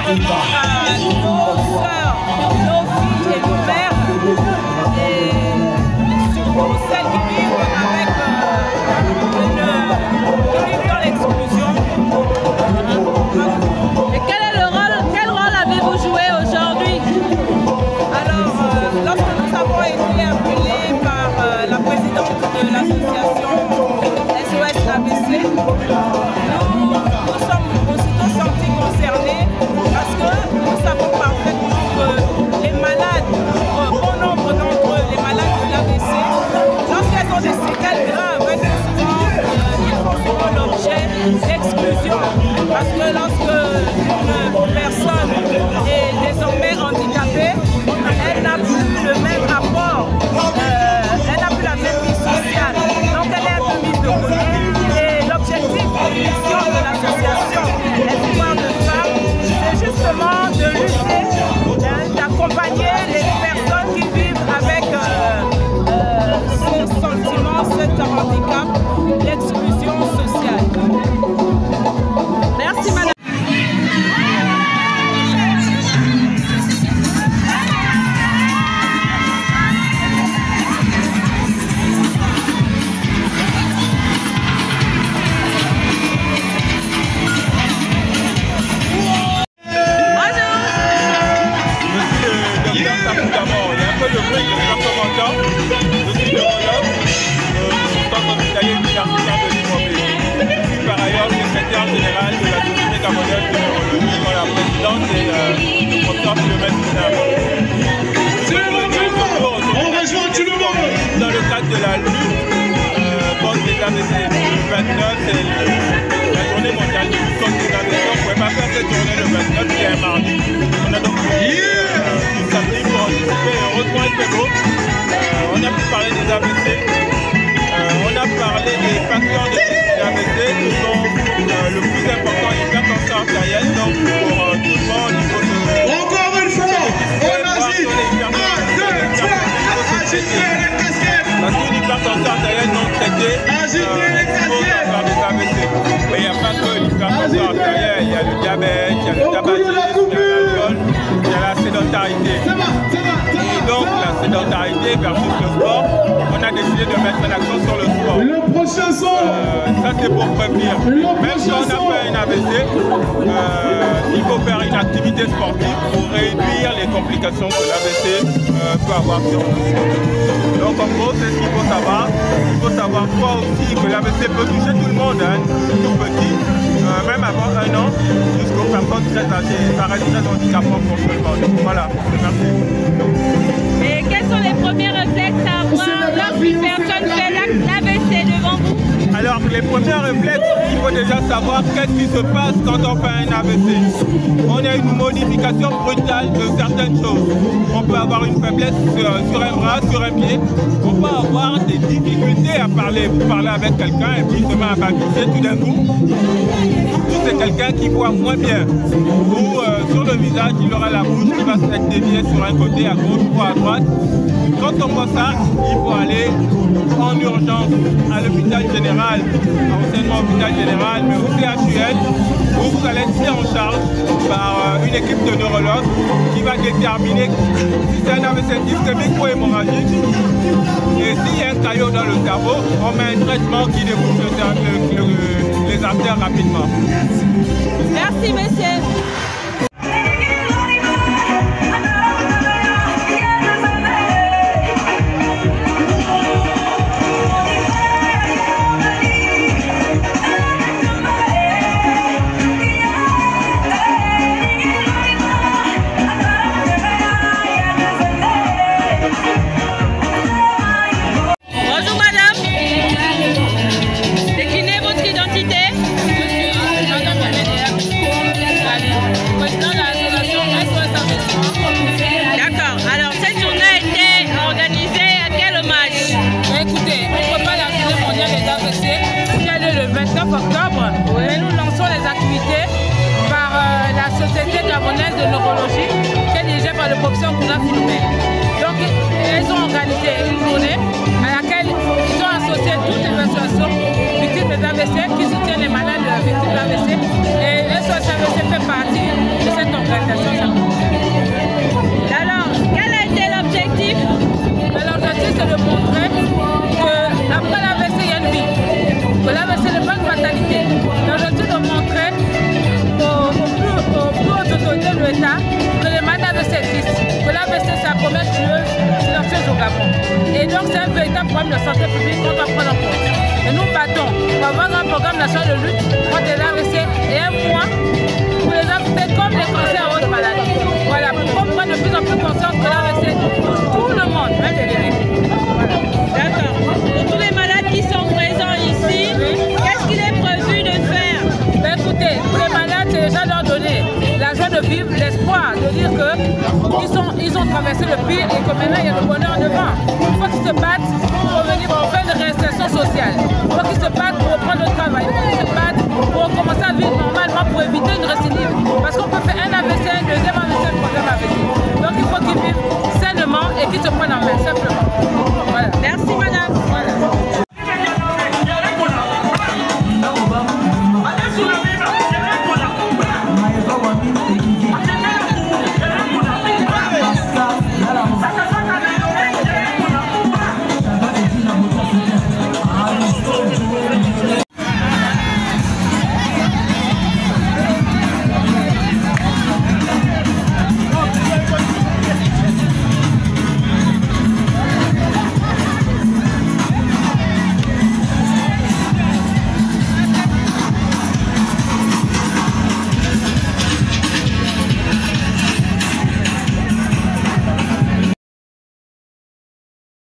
vraiment à nos sœurs, nos filles et nos mères, et surtout celles qui vivent avec qui vivent dans l'exclusion. Et quel rôle avez-vous joué aujourd'hui? Alors, lorsque nous avons été appelés par la présidente de l'association SOS ABC, nous sommes aussitôt sentis concernés parce que nous savons parfaitement que les malades, bon nombre d'entre eux, les malades de l'AVC, lorsqu'elles ont des séquelles graves, souvent ils font souvent l'objet d'exclusion. Parce que lorsque une personne est désormais handicapée, elle n'a plus le même apport, elle n'a plus la même vie sociale. Donc elle est un peu mise de côté. Et l'objectif et mission de l'association Espoir de Femmes, c'est justement de lutter, d'accompagner les personnes qui vivent avec ce sentiment, ce handicap, l'exclusion sociale. Merci madame. Dans le cadre de la lutte contre les AVC, le 29, c'est la journée mondiale de lutte contre les AVC. On ne pouvait pas faire cette journée le 29 qui est un mardi. On a donc du samedi pour anticiper. Heureusement, il fait beau. On a pu parler des AVC. On a parlé des facteurs de risque des AVC qui sont le plus important, l'hypertension artérielle. Donc pour tout le monde, il faut se... Encore une fois, on agite. 1, 2, 3, agitez les casquettes. Parce qu'une hypertension artérielle non traitée, Agitez les casquettes. avoir des AVC. Mais il n'y a pas que l'hypertension artérielle, il y a le diabète, il y a le tabagisme, il y a l'alcool, il y a la sédentarité. Et donc la sédentarité versus le sport, on a décidé de mettre l'accent sur le sport. Le prochain son. Ça c'est pour prévenir. Même si on a fait un AVC, il faut faire une activité sportive pour réduire les complications que l'AVC peut avoir sur nous. Donc en gros c'est ce qu'il faut savoir. Il faut savoir quoi aussi que l'AVC peut toucher tout le monde, hein, tout petit, même avant 1 an, jusqu'aux personnes très âgées. Ça reste très handicapant pour tout le monde. Voilà, merci. Et quels sont les premiers réflexes à avoir lorsqu'une personne fait l'AVC devant vous? Alors les premiers réflexes, il faut déjà savoir qu'est-ce qui se passe quand on fait un AVC. On a une modification brutale de certaines choses. On peut avoir une faiblesse sur un bras, sur un pied. On peut avoir des difficultés à parler. Vous parlez avec quelqu'un et puis il se met à balancer tout d'un coup. Surtout c'est quelqu'un qui voit moins bien. Ou sur le visage, il aura la bouche qui va se être déviée sur un côté, à gauche ou à droite. Quand on voit ça, il faut aller en urgence à l'hôpital général, anciennement hôpital général, mais au CHUL, où vous allez être pris en charge par une équipe de neurologues qui va déterminer si c'est un AVC ischémique ou hémorragique. Et s'il y a un caillot dans le cerveau, on met un traitement qui débouche les artères rapidement. Merci monsieur. Octobre, et nous lançons les activités par la Société gabonaise de neurologie qui est dirigée par le professeur Kouna Philomène. Donc, ils ont organisé une journée à laquelle ils ont associé toutes les associations victimes des AVC qui soutiennent les malades victimes d'AVC. Et SOS AVC fait partie de cette organisation. l'État que les malades AVC existent, que l'AVC c'est la première tueuse silencieuse au Gabon. Et donc c'est un véritable problème de santé publique qu'on doit prendre en compte. Et nous battons pour avoir un programme national de lutte contre l'AVC et un point pour les affecter comme les cancers et autres maladies. Voilà, pour qu'on prenne de plus en plus conscience que l'AVC touche tout le monde, même les bébés. Voilà. D'accord. Pour tous les malades qui sont présents ici, qu'est-ce qu'il est prévu de faire? Ben écoutez, pour les malades, c'est déjà leur donner la joie de vivre, l'espoir de dire qu'ils ont traversé le pire et que maintenant il y a le bonheur devant. Il faut qu'ils se battent pour revenir pour faire une réinsertion sociale. Il faut qu'ils se battent pour